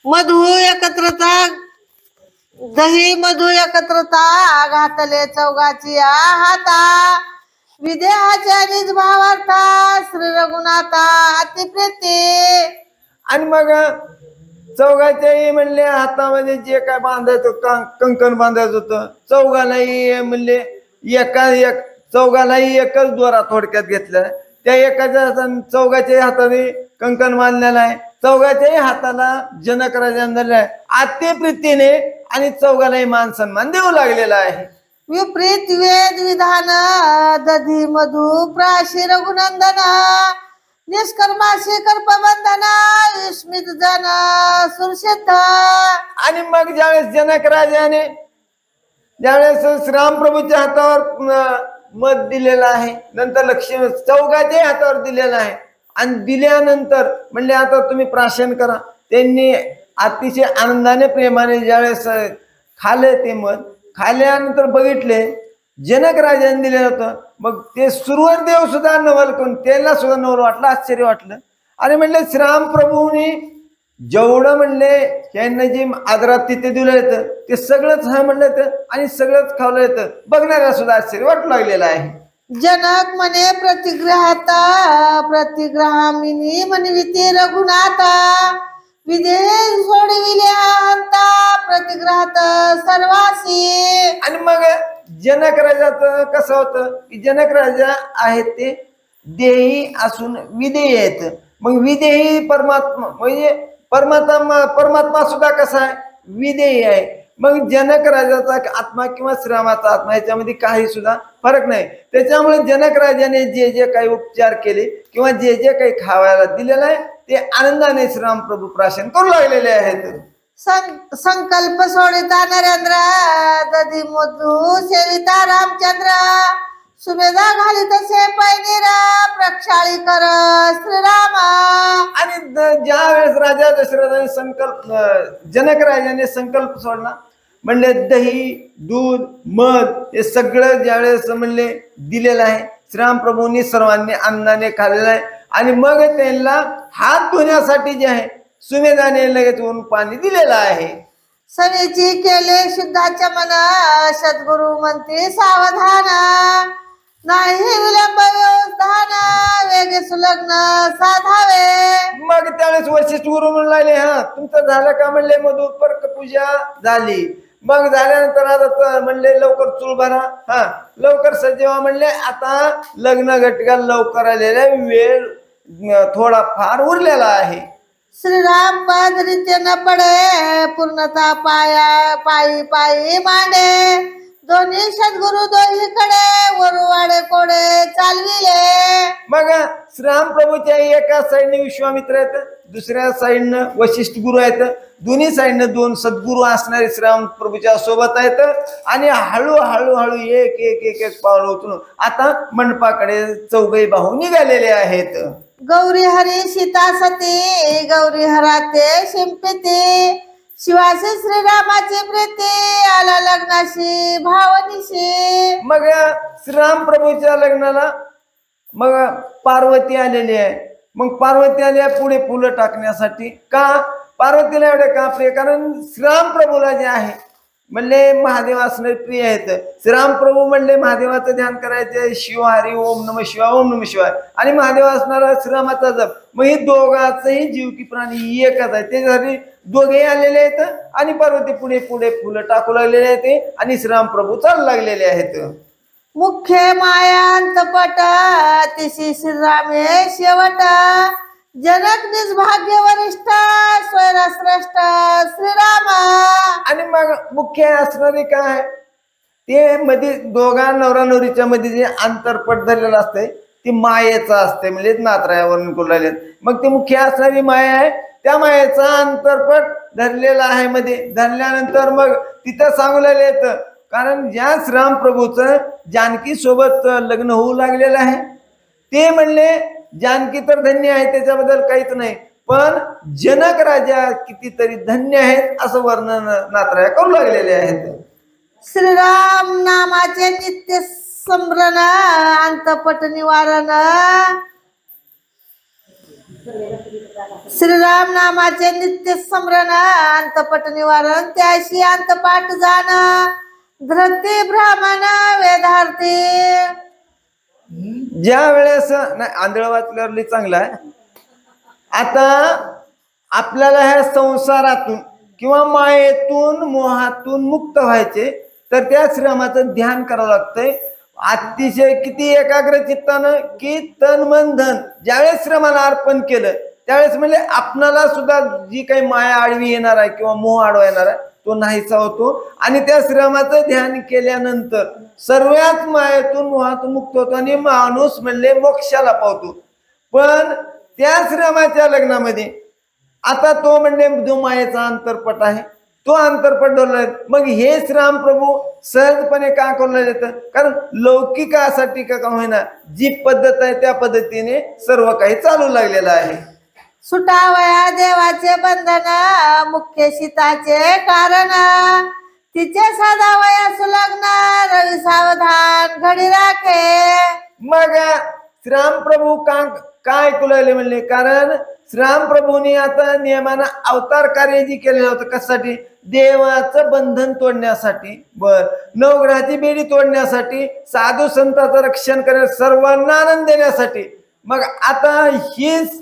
मधु एकत्रता दही मधु एकत्रता घातले चौघाची हाता विदेहाच्या निज भावार्था श्री रघुनाथा अतिप्रेते. आणि मग चौघाच्याही म्हणले हातामध्ये जे काय बांधायचं कंकण बांधायचं होतं चौघालाही म्हणले एक चौघालाही एकच दोरा थोडक्यात घेतला. त्या एकाच्या चौघाच्याही हाताने कंकण बांधलेलं आहे. चौघाच्याही हाताला जनक राजाने धरलं आहे आते प्रीतीने आणि चौघालाही मान सन्मान देऊ लागलेला आहे. विपरीत वेद विधान दधी मधु प्राशी रघुनंदन निष्कर्माशी कर्पबंधन विस्मित जन सुरसिद्ध. आणि मग ज्यावेळेस जनक राजाने ज्यावेळेस श्रीरामप्रभूच्या हातावर मत दिलेलं आहे नंतर लक्ष्मी चौघाच्याही हातावर दिलेलं आहे आणि दिल्यानंतर म्हणले आता तुम्ही प्राशन करा. त्यांनी अतिशय आनंदाने प्रेमाने ज्यावेळेस खाले ते मत खाल्यानंतर बघितले जनक राजाने दिलेलं होतं. मग ते सुरवर देव सुद्धा नवल करून त्याला सुद्धा नवल वाटलं आश्चर्य वाटलं. आणि म्हणले श्रीरामप्रभूंनी जेवढं म्हणले यांना जे आदरात तिथे दिलं येतं ते सगळंच हा म्हणलं येतं आणि सगळंच खावलं येतं बघणाऱ्या सुद्धा आश्चर्य वाटू लागलेलं आहे. जनक म्हणे प्रतिग्रहाता प्रतिग्रहामिनी म्हणविते रघुनाथा विदेह सोडविले हंता प्रतिग्रहात सर्वासी. आणि मग जनक राजाचं कसं होतं की जनक राजा आहेत ते देही असून विदेही आहेत. मग विदेही परमात्मा म्हणजे परमात्मा सुद्धा कसा आहे विदेही आहे. मग जनक राजाचा आत्मा किंवा श्रीरामाचा आत्मा याच्यामध्ये काही सुद्धा फरक नाही. त्याच्यामुळे जनक राजाने जे जे काही उपचार केले किंवा जे जे काही खावायला दिलेलं आहे ते आनंदाने श्रीरामप्रभू प्राशन करू लागलेले आहेत. संकल्प सोडिता नरेंद्र दधी मधु सेविता रामचंद्र सुमेधा घाली तसे पैनीरा प्रक्षाळी कर श्रीराम. आणि ज्या वेळेस राजा दशरथाने जनक राजाने संकल्प सोडला म्हणले दही दूध मध हे सगळं ज्यावेळेस म्हणले दिलेलं आहे श्रीरामप्रभूंनी सर्वांनी अन्नाने खाल्लेलं आहे. आणि मग त्यांना हात धुण्यासाठी जे आहे सुमेधाने लगेच ऊन पाणी दिलेलं आहे. सनेची केले शुद्धाच्या मना सद्गुरु म्हणते सावधान नाही विलंब व्यवस्थान वेगे सुलग्न साधावे. मग त्यावेळेस वशिष्ठ गुरु म्हणून लागले हा तुमचं झालं का म्हणले मधुपर्क पूजा झाली. मग झाल्यानंतर आता म्हणले लवकर चूल भरा हा लवकर सजेवा म्हणले आता लग्न घटका लवकर आलेला वेळ थोडा फार उरलेला आहे. श्रीराम पद रीतीन पडे पूर्णता पाया पायी पायी मांडे दोन्ही सद्गुरु दोहीकडे वरुवाडे कोडे चालविले. मग श्रीरामप्रभूच्या एका साईडने विश्वामित्र आहेत दुसऱ्या साईडनं वशिष्ठ गुरु आहेत. दोन्ही साईडनं दोन सद्गुरू असणारे श्रीरामप्रभूच्या सोबत आहेत. आणि हळूहळू हळू एक एक एक एक पाऊल उचलून आता मंडपाकडे चौघई भाऊ निघालेले आहेत. गौरी हरी सीता सती गौरी हराते शिंपिते शिवासी श्रीरामाची प्रीती आला लग्नाशी भावनीशी. मग श्रीरामप्रभूच्या लग्नाला मग पार्वती आलेली आहे. मग पार्वती आली आहे पुढे फुलं टाकण्यासाठी. का पार्वतीला एवढे का प्रिय कारण श्रीरामप्रभूला जे आहे म्हणले महादेव असणारे प्रिय आहेत. श्रीरामप्रभू म्हणले महादेवाचं ध्यान करायचे शिव हरी ओम नम शिवाय ओम नम शिवाय आणि महादेव असणारा श्रीरामाचा जप. मग ही दोघांचंही जीव की प्राणी एकच आहे त्याच्यासाठी दोघेही आलेले आहेत. आणि पार्वती पुढे पुढे फुलं टाकू लागलेले आहेत आणि श्रीरामप्रभू चालू लागलेले आहेत. मुख्य मायांतपट तिशी श्रीरामे शेवट जनक निज भाग्य वरिष्ठ स्वैरश्रेष्ठ श्रीराम. आणि मग मुख्य असणारे काय ते मध्ये दोघा नवरा नवरीच्या मध्ये जे आंतरपट धरलेलं असतंय ती मायेचं असते म्हणजे नात्रायावरून करू लागले. मग ते मुख्य असणारी माया आहे त्या मायेचा आंतरपट धरलेला आहे मध्ये धरल्यानंतर मग तिथं सांगू लागले येतं कारण ज्या श्रीरामप्रभूचं जानकी सोबत लग्न होऊ लागलेलं आहे ते म्हणले जानकी तर धन्य आहे त्याच्याबद्दल काहीच नाही पण जनक राजा कितीतरी धन्य आहेत असं वर्णन नात्राया करू लागलेले आहेत. श्रीराम नामाचे नित्य स्मरण अंतपट निवारण श्रीराम नामाचे नित्य स्मरण अंतपट निवारण त्याशी अंतपाठ जाण धृती ब्राह्मण वेदार्थी. ज्या वेळेस नाही आंधळ वाचल्यावर लई चांगला आहे. आता आपल्याला ह्या संसारातून किंवा मायेतून मोहातून मुक्त व्हायचे तर त्या श्रमाचं ध्यान करावं लागतंय अतिशय किती एकाग्र चित्तानं की तन मन धन ज्यावेळेस श्रमाला अर्पण केलं त्यावेळेस म्हणजे आपणाला सुद्धा जी काही माया आडवी येणार आहे किंवा मोह आडवा येणार आहे तो नाहीसा होतो आणि त्या श्रमाचं ध्यान केल्यानंतर सर्वात मायेतून मोहातून मुक्त होतो आणि माणूस म्हणले मोक्षाला पावतो. पण त्या श्रमाच्या लग्नामध्ये आता तो म्हणजे जो मायेचा अंतरपट आहे तो अंतरपट डोलला. मग हे श्रीराम प्रभू सहजपणे का करून येतं कारण लौकिकासाठी का होईना जी पद्धत आहे त्या पद्धतीने सर्व काही चालू लागलेलं आहे. सुटावया देवाचे बंधन मुख्य सीताचे कारण तिचे सदावया सुलग्न रवी सावधान घडी राखे. मग श्रीराम प्रभू काय ऐकू लागले म्हणले कारण श्रीराम प्रभूंनी आता नियमानं अवतार कार्य जी केलेलं होतं कशासाठी देवाचं बंधन तोडण्यासाठी बर नवग्रहाची बेडी तोडण्यासाठी साधू संतांचं रक्षण करण्यासाठी सर्वांना आनंद देण्यासाठी. मग आता हीच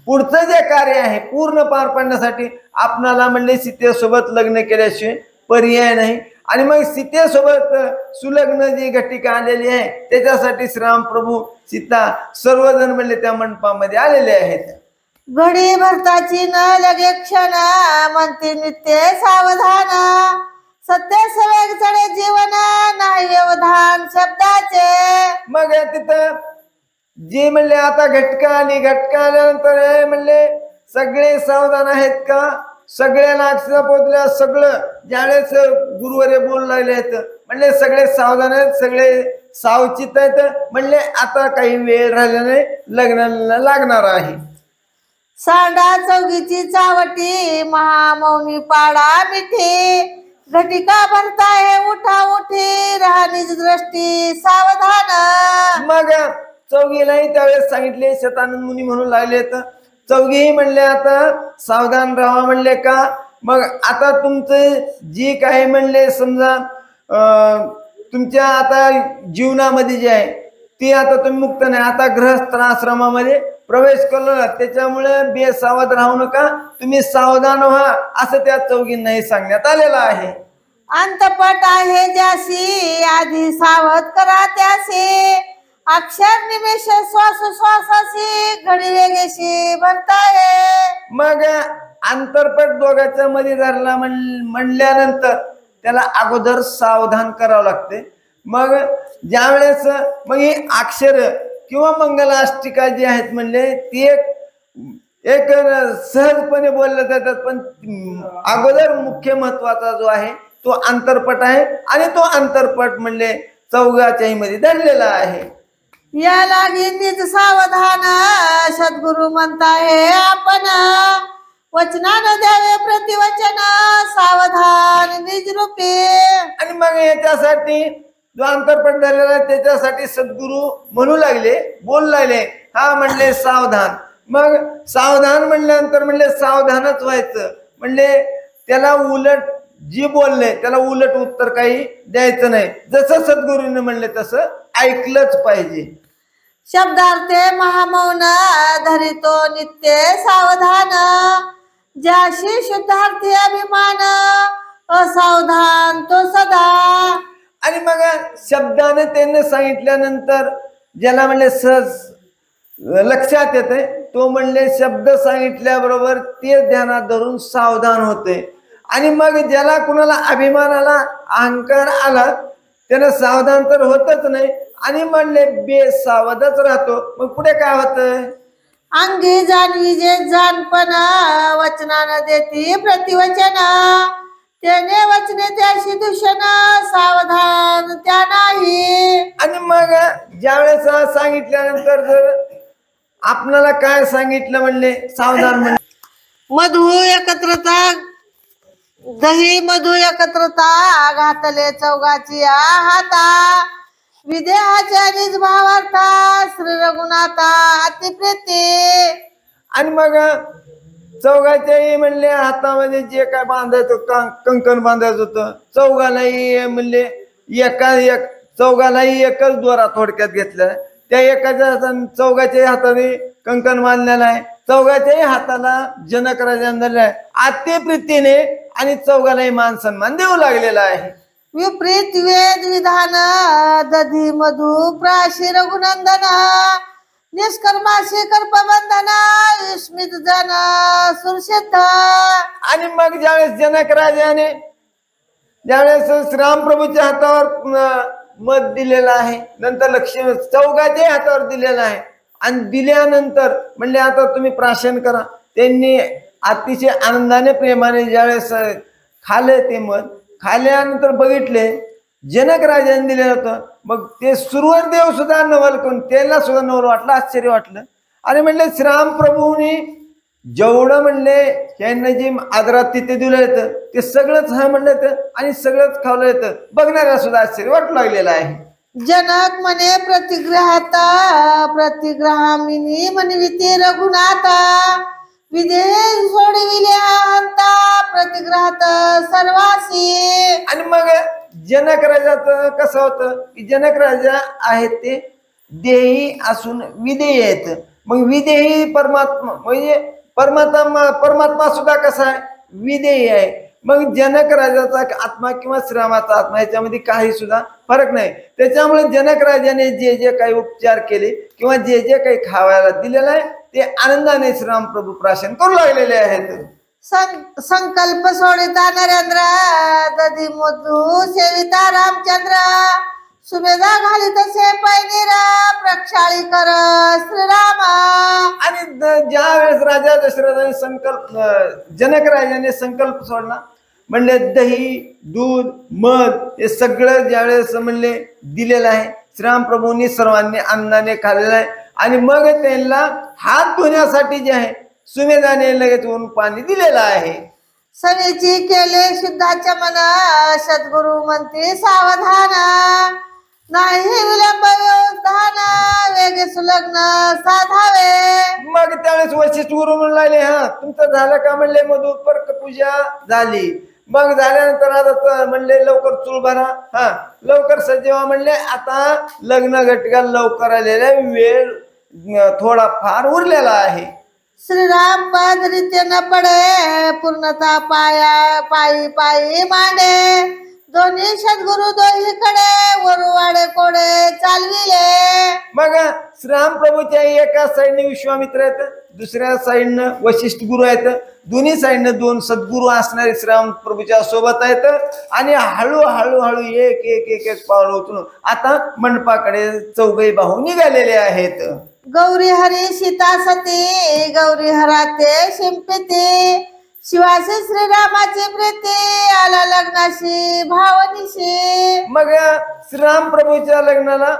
पुढचं जे कार्य आहे पूर्ण पार पाडण्यासाठी आपणाला म्हणले सीतेसोबत लग्न केल्याशिवाय पर्याय नाही. आणि मग सीतेसोबत सुलग्न जी घटिका आलेली आहे त्याच्यासाठी श्रीराम प्रभू सीता सर्वजण म्हणले त्या मंडपामध्ये आलेले आहेत. घडी भरताची न लगे क्षण म्हणते नित्य सावधान सत्य सवेग चढे जीवन नाही व्यवधान शब्दाचे. मग तिथं जे म्हणले आता घटका आणि घटका आल्यानंतर म्हणले सगळे सावधान आहेत का सगळ्यांना अक्षर पोचल्या सगळं ज्यावेळेस गुरुवारे बोलू लागले आहेत म्हणले सगळे सावधान आहेत सगळे सावचित आहेत म्हणले आता काही वेळ राहिला नाही लग्नाला लागणार आहे. सांडा चौकीची चावटी महामौनी पाडा मिठी घटिका भरताय उठा उठी राहणीच दृष्टी सावधान. मग चौघीलाही त्यावेळेस सांगितले शतानंद मुनी म्हणून लागले तर चौघी म्हणले आता सावधान राहा म्हणले का मग आता तुमचं जी काही म्हणले समजा तुमच्या आता जीवनामध्ये जे आहे ती आता तुम्ही मुक्त नाही आता गृहस्थ आश्रमामध्ये प्रवेश केला त्याच्यामुळे बेसावध राहू नका तुम्ही सावधान व्हा असं त्या चौघींनाही सांगण्यात आलेलं आहे. अंतपट आहे ज्याशी आधी सावध करा त्याशी अक्षर निमेष श्वास श्वासाशी घडी वेगेशी भरताय. मग अंतरपट दोघांच्या मध्ये धरला म्हणल्यानंतर त्याला अगोदर सावधान करावं लागते. मग ज्या वेळेस मग ही अक्षर किंवा मंगलाष्टिका जी आहेत म्हणले ती एक सहजपणे बोलल्या जातात पण अगोदर मुख्य महत्वाचा जो आहे तो अंतरपट आहे आणि तो अंतरपट म्हणले चौघाच्याही मध्ये धरलेला आहे. या लागी निज सावधान सद्गुरु म्हणताय आपण वचनानं द्यावे प्रतिवचन सावधान निज रूपे. आणि मग याच्यासाठी जो अंतरपट झालेला आहे त्याच्यासाठी सद्गुरु म्हणू लागले बोलू लागले हा म्हणले सावधान. मग सावधान म्हणल्यानंतर म्हणले सावधानच व्हायचं म्हणले त्याला उलट जी बोलले त्याला उलट उत्तर काही द्यायचं नाही जसं सद्गुरूने म्हणले तसं ऐकलंच पाहिजे. शब्दार्थे महामौन धरितो नित्य सावधान ज्याशी शुद्धार्थी अभिमान असावधान तो सदा. आणि मग शब्दाने त्यांनी सांगितल्यानंतर ज्याला म्हणले सहज लक्षात येते तो म्हणले शब्द सांगितल्याबरोबर ते ध्यानात धरून सावधान होते. आणि मग ज्याला कुणाला अभिमान आला अहंकार आला त्यानं सावधान तर होतच नाही आणि म्हणले बेसावधच राहतो. मग पुढे काय होतं अंगी जाणवी जे जाणपण वचनानं देती प्रतिवचन त्याने वचने त्याशी दूषण सावधान त्या नाही. आणि मग ज्यावेळेस सांगितल्यानंतर जर आपल्याला काय सांगितलं म्हणले सावधान म्हणले मधु एकत्रता दही मधु एकत्रता घातले चौघाची हाता विदेहाच्या निज भावार्था श्री रघुनाथा अतिप्रेते. आणि मग चौघाच्याही म्हणले हातामध्ये जे काय बांधायचं कंकण बांधायचं होतं, चौघालाही म्हणले एक चौघालाही एकच दोरा थोडक्यात घेतला. त्या एकाच्या चौघाच्याही हाताने कंकण बांधलेलं आहे. चौघाच्याही हाताला जनक राजाने धरलं आहे. आते प्रीतीने आणि चौघालाही मान सन्मान देऊ लागलेला आहे. विपरीत वेद विधान दधी मधु प्राशी रघुनंदन निष्कर्माशी कर्पबंधन विस्मित जन सुरसिद्ध. आणि मग ज्यावेळेस श्रीरामप्रभूच्या हातावर मत दिलेलं आहे, नंतर लक्ष्मी चौघाच्याही हातावर दिलेलं आहे. आणि दिल्यानंतर म्हणले आता तुम्ही प्राशन करा. त्यांनी अतिशय आनंदाने प्रेमाने ज्यावेळेस खाले ते मत खाल्यानंतर बघितले जनक राजाने दिलेलं होतं. मग ते सुरवर देव सुद्धा नवल करून त्याला सुद्धा नवल वाटलं, आश्चर्य वाटलं. आणि म्हणले श्रीरामप्रभूंनी जेवढं म्हणले त्यांना जे आदरात तिथे दिलं येतं ते सगळंच हा म्हणलं येतं आणि सगळंच खावलं येतं. बघणाऱ्या सुद्धा आश्चर्य वाटू लागलेलं आहे. जनक म्हणे प्रतिग्रहाता प्रतिग्रहामिनी म्हणविते रघुनाथा विदेश सोडविले हंता प्रतिग्रहात सर्वासी. आणि मग जनक राजाचं कसं होतं की जनक राजा आहेत ते देही असून विदेही आहेत. मग विदेही परमात्मा म्हणजे परमात्मा सुद्धा कसा आहे विदेही आहे. मग जनक राजाचा आत्मा किंवा श्रीरामाचा आत्मा याच्यामध्ये काही सुद्धा फरक नाही. त्याच्यामुळे जनक राजाने जे जे काही उपचार केले किंवा जे जे काही खावायला दिलेलं आहे ते आनंदाने श्रीरामप्रभू प्राशन करू लागलेले आहेत. संकल्प सोडिता नरेंद्र दधी मधु सेविता रामचंद्र सुमेधा घाली तसे पैनीरा प्रक्षाळी कर श्रीराम. आणि ज्या वेळेस राजा दशरथाने जनक राजाने संकल्प सोडला म्हणले दही दूध मध हे सगळं ज्यावेळेस म्हणले दिलेलं आहे. श्रीरामप्रभूंनी सर्वांनी अन्नाने खाल्लेलं आहे. आणि मग त्यांना हात धुण्यासाठी जे आहे सुमेधाने लगेच वरून पाणी दिलेलं आहे. सवेची केले शुद्धाच्या मना सद्गुरु म्हणते सावधान नाही विलंब व्यवधान वेगे सुलग्न साधावे. मग त्यावेळेस वशिष्ठ गुरु म्हणू लागले हा तुमचं झालं का म्हणले मधुपर्क पूजा झाली. मग झाल्यानंतर आता म्हणले लवकर चूल भरा हा लवकर सजेवा म्हणले. आता लग्न घटका लवकर आलेला वेळ थोडा फार उरलेला आहे. श्रीराम पद रीते न पडे पूर्णता पाया पायी पायी मांडे दोन्ही सद्गुरु दोहीकडे वरुवाडे कोडे चालविले. मग श्रीरामप्रभूच्या एका साईडने विश्वामित्र आहेत, दुसऱ्या साईडनं वशिष्ठ गुरु आहेत. दोन्ही साईडनं दोन सद्गुरू असणारे श्रीरामप्रभूच्या सोबत आहेत. आणि हळूहळू एक एक एक एक पाऊल उचलून आता मंडपाकडे चौघे भाऊ निघालेले आहेत. गौरी हरी सीता सती गौरी हराते शिंपिते शिवाशी श्रीरामाची प्रीती आला लग्नाशी भावनिशी. मग श्रीरामप्रभूच्या लग्नाला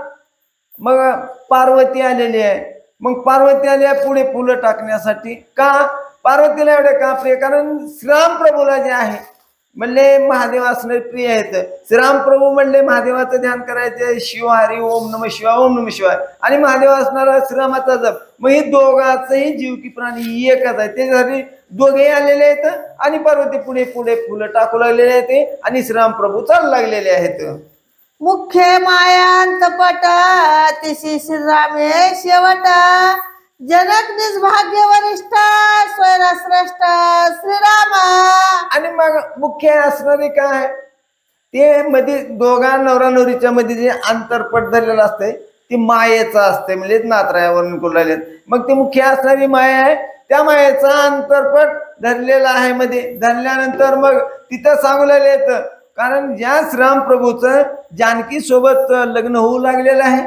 मग पार्वती आलेली आहे. मग पार्वती आली आहे पुढे फुलं टाकण्यासाठी. का पार्वतीला एवढे का प्रिय? कारण श्रीरामप्रभूला जे आहे म्हणले महादेव असणारे प्रिय आहेत. श्रीरामप्रभू म्हणले महादेवाचं ध्यान करायचे शिव हरी ओम नम शिवाय ओम नम शिवाय आणि महादेव असणारा श्रीरामाचा जप. मग ही दोघांचही जीव की प्राणी एकच आहे. त्याच्यासाठी दोघेही आलेले आहेत आणि पार्वती पुढे पुढे फुलं टाकू लागलेले आहेत आणि श्रीरामप्रभू चालू लागलेले आहेत. मुख्य मायांतपट तिशी श्रीरामे शेवट जनक निसभाग्य वरिष्ठ स्वैरश्रेष्ठ श्रीराम. आणि मग मुख्य असणारे काय ते मध्ये दोघा नवरा नवरीच्या मध्ये जे अंतरपट धरलेलं असते ती मायेचं असते म्हणजे नातरायावरून करू लागले. मग ती मुख्य असणारी माया आहे त्या मायेचा अंतरपट धरलेला आहे. मध्ये धरल्यानंतर मग तिथं सांगू लागले येतं कारण ज्या श्रीरामप्रभूचं जानकी सोबत लग्न होऊ लागलेलं आहे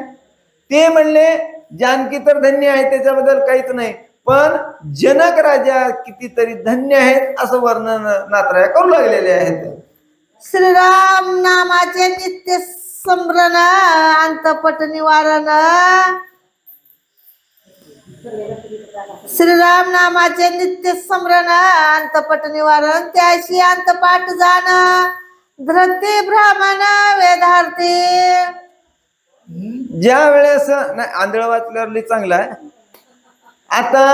ते म्हणले जानकी तर धन्य आहे त्याच्याबद्दल काहीच नाही पण जनक राजा कितीतरी धन्य आहेत असं वर्णन नातराया करू लागलेले आहेत. श्रीराम नामाचे नित्य स्मरण अंतपट निवारण श्रीराम नामाचे नित्य स्मरण अंतपट निवारण त्याशी अंतपाठ जाण धृती ब्राह्मण वेदार्थी. ज्या वेळेस नाही आंधळ वाचल्यावर चांगला आहे. आता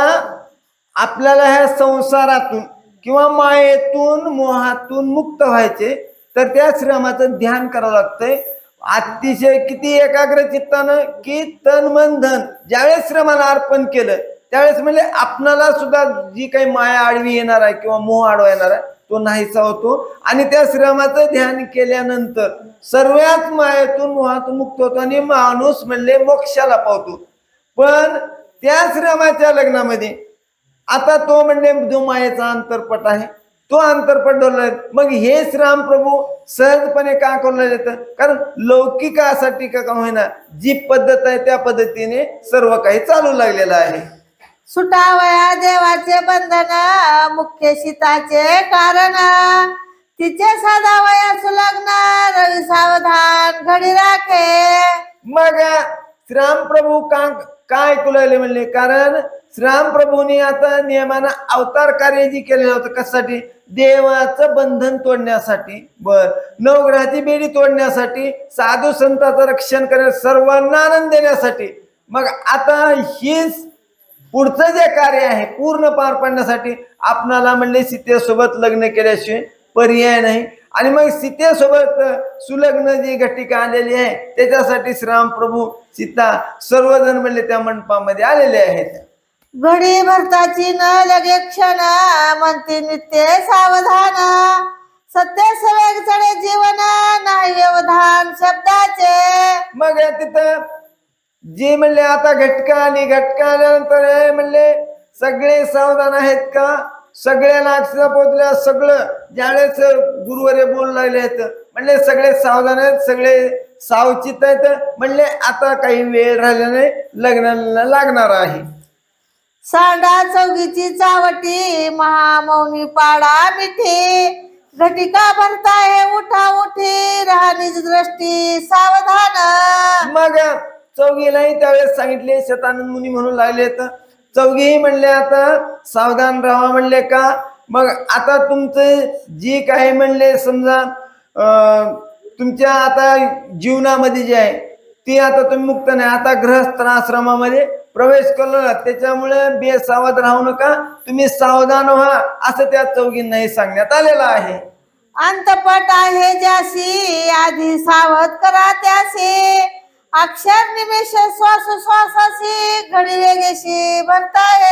आपल्याला ह्या संसारातून किंवा मायेतून मोहातून मुक्त व्हायचे तर त्या श्रमाचं ध्यान करावं लागतंय अतिशय किती एकाग्र चित्तानं की तन मन धन ज्यावेळेस श्रमाला अर्पण केलं त्यावेळेस म्हणजे आपणाला सुद्धा जी काही माया आडवी येणार आहे किंवा मोह आडवा येणार आहे तो नाहीसा होतो आणि त्या श्रमाचं ध्यान केल्यानंतर सर्वच मायेतून मोहातून मुक्त होतो आणि माणूस म्हणले मोक्षाला पावतो. पण त्या श्रमाच्या लग्नामध्ये आता तो म्हणजे जो मायेचा अंतरपट आहे तो अंतरपट डोललाय. मग हे श्रीराम प्रभू सहजपणे का करून येतं कारण लौकिकासाठी का होईना जी पद्धत आहे त्या पद्धतीने सर्व काही चालू लागलेलं आहे. सुटावया देवाचे बंधन मुख्य सीताचे कारण तिचे साधावया सुलग्न रवी सावधान घडी राखे. मग श्रीराम प्रभू काय कुलाले म्हणले कारण श्रीराम प्रभूंनी आता नियमानं अवतार कार्य जी केलेलं होतं कशासाठी देवाचं बंधन तोडण्यासाठी बर नवग्रहाची बेडी तोडण्यासाठी साधू संतांचं रक्षण करण्यासाठी सर्वांना आनंद देण्यासाठी. मग आता हीच पुढचं जे कार्य आहे पूर्ण पार पाडण्यासाठी आपणाला म्हणले सीतेसोबत लग्न केल्याशिवाय पर्याय नाही. आणि मग सीतेसोबत सुलग्न जी घटिका आलेली आहे त्याच्यासाठी श्रीराम प्रभू सीता सर्वजण म्हणले त्या मंडपामध्ये आलेले आहेत. घडी भरताची न लगे क्षण म्हणते नित्य सावधान सत्य सवेग चढे जीवन नाही व्यवधान शब्दाचे. मग तिथं जे म्हणले आता घटका आल्यानंतर म्हणले सगळे सावधान आहेत का सगळ्यांना अक्षरा पोहोचल्या सगळं ज्यावेळेस गुरुवारे बोलू लागले आहेत म्हणले सगळे सावधान आहेत सगळे सावचित आहेत म्हणले आता काही वेळ राहिला नाही लग्नाला लागणार आहे. सांडा चौगीची चावटी महामौनी पाडा मिठी घटिका भरताय उठा उठी राहणीच दृष्टी सावधान. मग चौघीलाही त्यावेळेस सांगितले शतानंद मुनी म्हणून लागले तर चौघीही म्हणले आता सावधान राहा म्हणले का मग आता तुमचं जी काही म्हणले समजा तुमच्या आता जीवनामध्ये जे आहे ती आता तुम्ही मुक्त नाही आता गृहस्थ आश्रमामध्ये प्रवेश केला त्याच्यामुळे बेसावध राहू नका तुम्ही सावधान व्हा असं त्या चौघींनाही सांगण्यात आलेलं आहे. अंतपट आहे ज्यासी आधी सावध करा त्यासी अक्षर निमेष श्वासाशी घडी वेगेशी भरताय.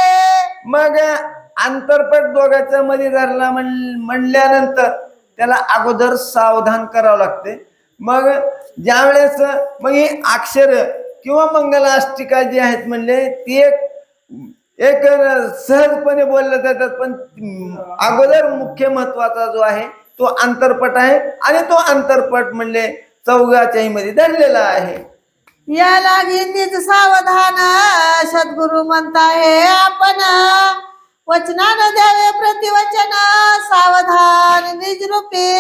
मग अंतरपट दोघांच्या मध्ये धरला म्हणल्यानंतर त्याला अगोदर सावधान करावं लागते. मग ज्यावेळेस मग ही अक्षर किंवा मंगलाष्टिका जी आहेत म्हणले ती एक सहजपणे बोलल्या जातात पण अगोदर मुख्य महत्वाचा जो आहे तो अंतरपट आहे आणि तो अंतरपट म्हणले चौघाच्याही मध्ये धरलेला आहे. या लागी निज सावधान सद्गुरु म्हणताय आपण वचनानं द्यावे प्रतिवचन सावधान निज रूपे.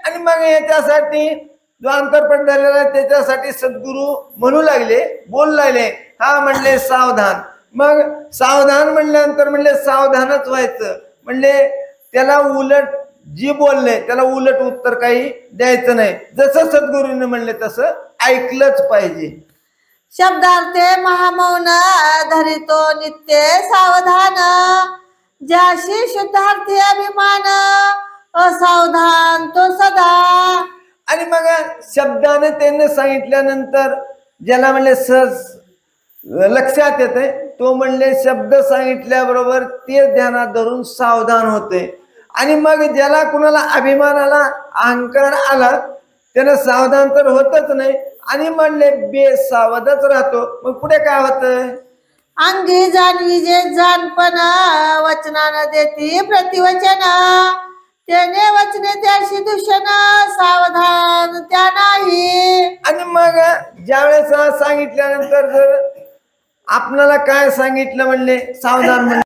आणि मग याच्यासाठी जो अंतरपट झालेला आहे त्याच्यासाठी सद्गुरु म्हणू लागले बोलू लागले हा म्हणले सावधान. मग सावधान म्हणल्यानंतर म्हणले सावधानच व्हायचं म्हणले त्याला उलट जी बोलले त्याला उलट उत्तर काही द्यायचं नाही जसं सद्गुरूने म्हणले तसं ऐकलंच पाहिजे. शब्दार्थे महामौन धरितो नित्य सावधान ज्याशी शुद्धार्थी अभिमान असावधान तो सदा. आणि मग शब्दाने त्यांनी सांगितल्यानंतर ज्याला म्हणले सहज लक्षात येते तो म्हणले शब्द सांगितल्याबरोबर ते ध्यानात धरून सावधान होते. आणि मग ज्याला कुणाला अभिमान आला अहंकार आला त्यानं सावधान तर होतच नाही आणि म्हणले बेसावधच राहतो. मग पुढे काय होतं अंगी जाणवी जे जाणपण वचनानं देती प्रतिवचन त्याने वचने त्याशी दूषण सावधान त्या नाही. आणि मग ज्यावेळेस सांगितल्यानंतर जर आपल्याला काय सांगितलं म्हणले सावधान म्हणले